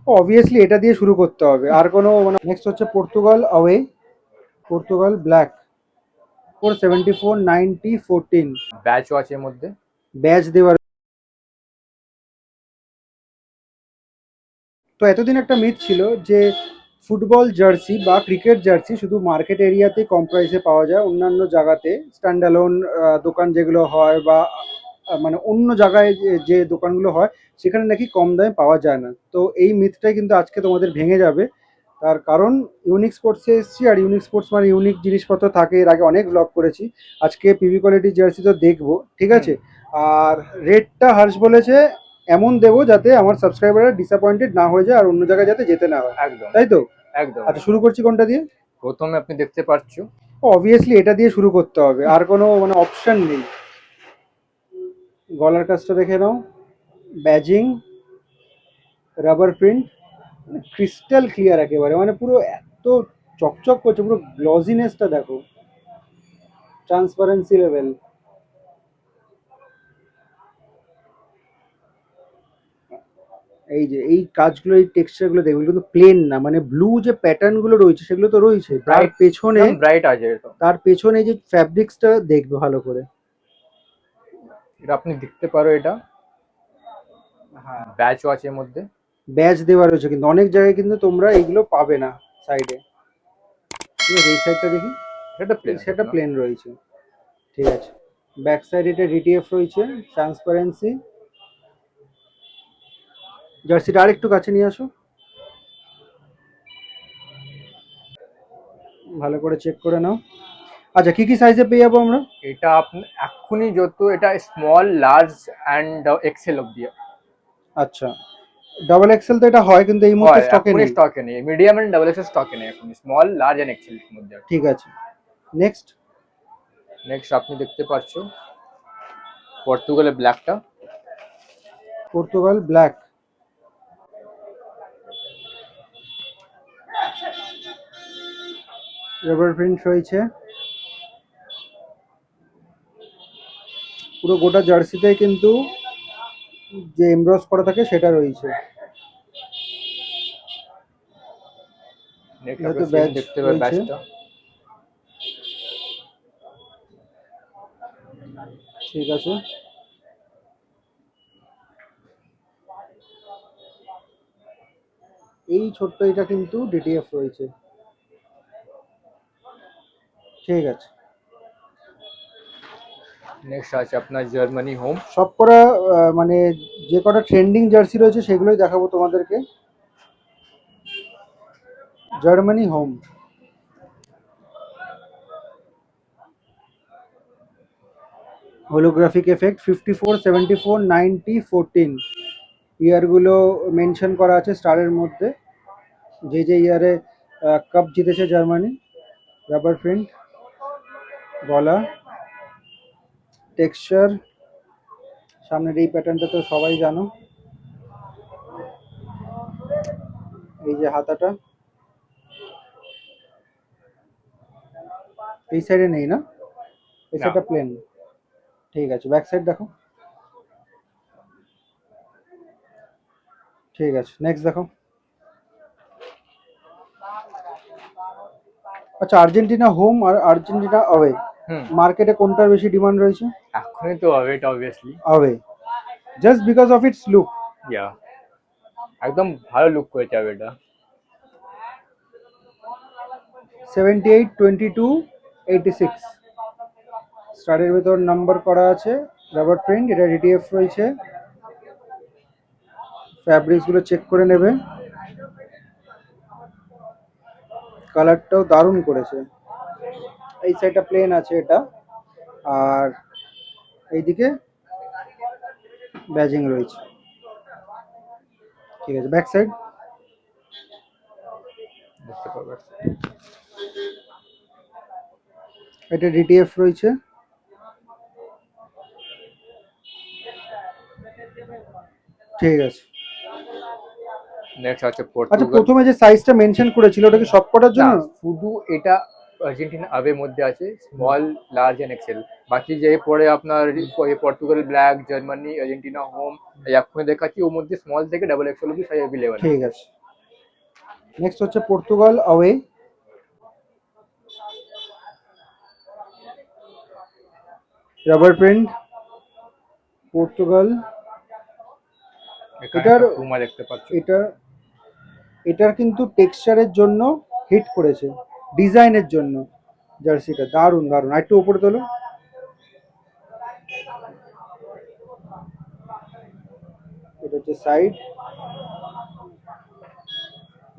Obviously এটা দিয়ে শুরু করতে হবে, আর কোনো মানে নেক্সট হচ্ছে পর্তুগাল অ্যাওয়ে, পর্তুগাল ব্ল্যাক 474/90-14 ব্যাচ ওয়াচের মধ্যে। ব্যাচ দেওয়ার। তো এতদিন একটা মিথ ছিল যে ফুটবল জার্সি বা ক্রিকেট জার্সি শুধু মার্কেট এরিয়াতে কম প্রাইসে পাওয়া যায়, অন্যান্য জায়গাতে স্ট্যান্ডালোন দোকান যেগুলো হয় বা মানে অন্য জায়গায় যে দোকানগুলো হয় সেখানে নাকি কম দামে পাওয়া যায় না। তো এই মিথটাই কিন্তু আজকে তোমাদের ভেঙে যাবে। তার কারণ ইউনিক স্পোর্টসে এসেছি, আর ইউনিক স্পোর্টস মানে ইউনিক জিনিসপত্র থাকে। এর আগে অনেক ব্লগ করেছি, আজকে পিভি কোয়ালিটি জার্সি তো দেখবো, ঠিক হুম। আছে। আর রেটটা হর্ষ বলেছে এমন দেবো যাতে আমার সাবস্ক্রাইবাররা ডিসঅ্যাপয়েন্টেড না হয়ে যায় আর অন্য জায়গায় যাতে যেতে না হয়, একদম তাই তো? একদম আচ্ছা, শুরু একদম। করছি কোনটা দিয়ে? প্রথমে আপনি দেখতে পাচ্ছ। অবভিয়াসলি এটা দিয়ে শুরু করতে হবে, আর কোনো মানে অপশন নেই। গলার কাজটা দেখে নাও, badging, rubber print, crystal clear একেবারে, মানে পুরো এত চকচক করছে, পুরো গ্লজিনেসটা দেখো, ট্রান্সপারেন্সি লেভেল। এই যে এই কাজগুলো, এই টেক্সচারগুলো দেখো, এগুলো কিন্তু প্লেন না, মানে ব্লু যে প্যাটার্নগুলো রয়েছে সেগুলো তো রয়েছে, তার ব্রাইট, পেছনে, একদম ব্রাইট আছে এটা। তার পেছনে যে ফ্যাব্রিক্সটা দেখবে ভালো করে। এটা আপনি দেখতে পারো, এটা হ্যাঁ, ব্যাচ ওয়াচের মধ্যে। ব্যাজ দেওয়া রয়েছে, কিন্তু অনেক জায়গায় কিন্তু তোমরা এইগুলো পাবে না সাইডে। ঠিক আছে, এই সাইডটা দেখি, সেটা প্লেন আছে সেটা আপনার। প্লেন রয়েছে, ঠিক আছে। ব্যাক সাইড এটা ডিটিএফ রয়েছে, ট্রান্সপারেন্সি। জার্সিটা আর একটু কাছে নিয়ে আসো, ভালো করে চেক করে নাও। আচ্ছা, কি কি সাইজে পেয়ে যাবো আমরা? এটা আপনি এক্ষুনি যত, এটা স্মল, লার্জ অ্যান্ড এক্সেল অব্দি আচ্ছা, ডাবল এক্সেল তো এটা হয়, কিন্তু এই মুহূর্তে হয়। স্টকে এক্ষুনি নেই। স্টকে নেই, মিডিয়াম অ্যান্ড ডাবল এক্সেল স্টকে নেই এখন, স্মল, লার্জ অ্যান্ড এক্সেল এর মধ্যে আছে। ঠিক আছে, নেক্সট। নেক্সট আপনি দেখতে পাচ্ছ পর্তুগালের ব্ল্যাকটা। পর্তুগাল ব্ল্যাক, রাবার প্রিন্ট রয়েছে, পুরো গোটা জার্সিতে কিন্তু যে এমব্রস করা থাকে সেটা রয়েছে, নেক্সট আপনি যেহেতু সেম ব্যাজ দেখতে পাবেন রয়েছে। ব্যাচটা। ঠিক আছে, এই ছোট্ট এটা কিন্তু ডিটিএফ রয়েছে, ঠিক আছে। নেক্সট আছে আপনার জার্মানি হোম। সব কটা মানে যে কটা ট্রেন্ডিং জার্সি রয়েছে সেগুলোই দেখাবো তোমাদেরকে। জার্মানি হোম, হোলোগ্রাফিক এফেক্ট 54/74/90-14, ইয়ারগুলো মেনশন করা আছে স্টারের মধ্যে, যে যে ইয়ারে কাপ জিতেছে জার্মানি। রাবার প্রিন্ট, গলা, টেক্সচার, সামনের এই প্যাটার্নটা তো সবাই জানো, এই যে হাতাটা, এই সাইডে নেই না, এই না, সাইডটা প্লেন, ঠিক আছে। ব্যাক সাইড দেখো, ঠিক আছে। নেক্সট দেখো। আচ্ছা, আর্জেন্টিনা হোম আর আর্জেন্টিনা অ্যাওয়ে, হুম। মার্কেটে কোনটার বেশি ডিমান্ড রয়েছে? এখনই তো হবে এটা obviously. Away, just because of its look. Yeah, একদম ভালো লুক করেছে হবে এটা। 78/22/86, স্টারের ভেতর নাম্বার করা আছে, রাবার প্রিন্ট, এটা ডিটিএফ রয়েছে। ফ্যাব্রিক্সগুলো চেক করে নেবে, কালারটাও দারুণ করেছে। এই সাইডটা প্লেন আছে এটা, আর এইদিকে ব্যাজিং রয়েছে, ঠিক আছে। ব্যাক সাইড, বুঝতে পারবে। এটা ডিটিএফ রয়েছে, ঠিক আছে। নেক্সট আছে আচ্ছা, পর্তুগাল। প্রথমে যে সাইজটা মেনশন করেছিল ওটা কি সব কটার না, জন্য? শুধু এটা আর্জেন্টিনা আবে মধ্যে আছে স্মল, লার্জ এন্ড এক্সেল। বাকি যে পরে আপনার Portugal black, Germany, Argentina home এক্ষুনি দেখাচ্ছি, ওর মধ্যে স্মল থেকে ডাবল এক্সেল অব্দি সাইজ অ্যাভেলেবেল ঠিক আছে। আছে। নেক্সট হচ্ছে Portugal away, rubber print, Portugal. এখানে এটার একটা পুমা দেখতে পাচ্ছ। এটা এটার কিন্তু টেক্সচারের জন্য হিট করেছে, ডিজাইনের জন্য জার্সিটা দারুণ দারুণ। আর একটু উপরে তোলো। এটা হচ্ছে সাইড,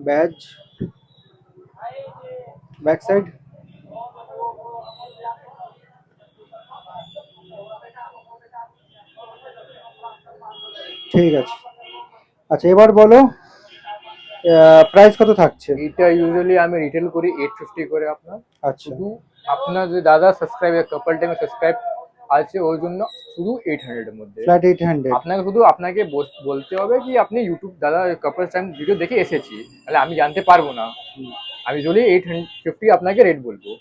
ব্যাজ, ব্যাক সাইড। ঠিক আছে। আচ্ছা এবার বলো প্রাইস কত থাকছে? এটা ইউজুয়ালি আমি রিটেল করি 850 করে আপনার। আচ্ছা শুধু আপনার যে দাদা সাবস্ক্রাইব কাপল টাইমে সাবস্ক্রাইব আছে ওই জন্য শুধু 800 এর মধ্যে। ফ্ল্যাট 800। আপনাকে শুধু আপনাকে বলতে হবে কি আপনি ইউটিউব দাদা কাপল টাইম ভিডিও দেখে এসেছি, তাহলে আমি জানতে পারবো না। আমি যদি 850 আপনাকে রেট বলবো।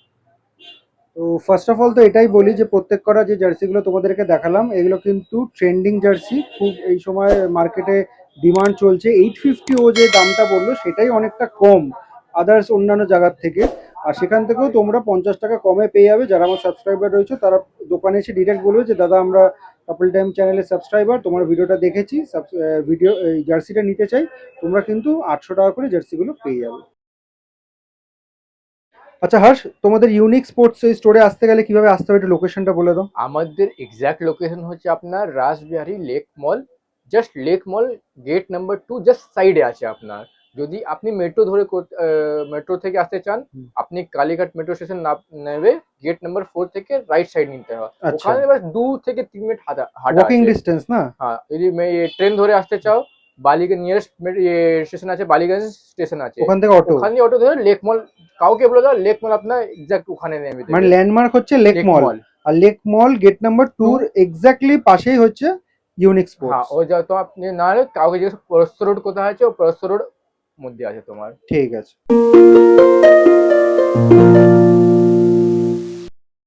তো ফার্স্ট অফ অল তো এটাই বলি যে প্রত্যেক করা যে জার্সিগুলো তোমাদেরকে দেখালাম এগুলো কিন্তু ট্রেন্ডিং জার্সি, খুব এই সময় মার্কেটে ডিমান্ড চলছে। 850 ও যে দামটা বললো সেটাই অনেকটা কম আদার্স অন্যান্য জায়গার থেকে। আর সেখান থেকেও তোমরা 50 টাকা কমে পেয়ে যাবে। যারা আমার সাবস্ক্রাইবার রয়েছে তারা দোকানে এসে ডিরেক্ট বলবে যে দাদা আমরা কাপল টাইম চ্যানেলের সাবস্ক্রাইবার, তোমার ভিডিওটা দেখেছি, ভিডিও এই জার্সিটা নিতে চাই, তোমরা কিন্তু 800 টাকা করে জার্সিগুলো পেয়ে যাবে। আচ্ছা হর্ষ, তোমাদের ইউনিক স্পোর্টস স্টোরে আসতে গেলে কিভাবে আসতে হবে, একটু লোকেশনটা বলে দাও। আমাদের এক্সাক্ট লোকেশন হচ্ছে আপনার রাসবিহারী লেক মল, জাস্ট লেক মল গেট নাম্বার 2 জাস্ট সাইডে আছে আপনার। যদি আপনি মেট্রো ধরে মেট্রো থেকে আসতে চান, আপনি কালীঘাট মেট্রো স্টেশন নেবে, গেট নাম্বার 4 থেকে রাইট সাইড নিতে হয়। আচ্ছা, ওখানে এবার 2 থেকে 3 মিনিট হাঁটা ওয়াকিং আছে। ডিস্টেন্স না? হ্যাঁ, যদি ট্রেন ধরে আসতে চাও, বালিগঞ্জ নিয়ারেস্ট স্টেশন আছে, বালিগঞ্জ স্টেশন আছে, ওখান থেকে অটো? ওখান দিয়ে অটো ধরে লেক মল, কাউকে বলে দাও লেক মল আপনার এক্সাক্ট ওখানে নেমে দেবে। মানে ল্যান্ডমার্ক হচ্ছে লেক লেক মল, মল। আর লেক মল গেট নাম্বার 2 এক্স্যাক্টলি পাশেই হচ্ছে ইউনিক হ্যাঁ, স্পোর্টস। ও যা তো আপনি না হলে কাউকে জিজ্ঞেস পরস্ত রোড কোথায় আছে, ও পরস্ত রোড মধ্যে আছে তোমার। ঠিক আছে।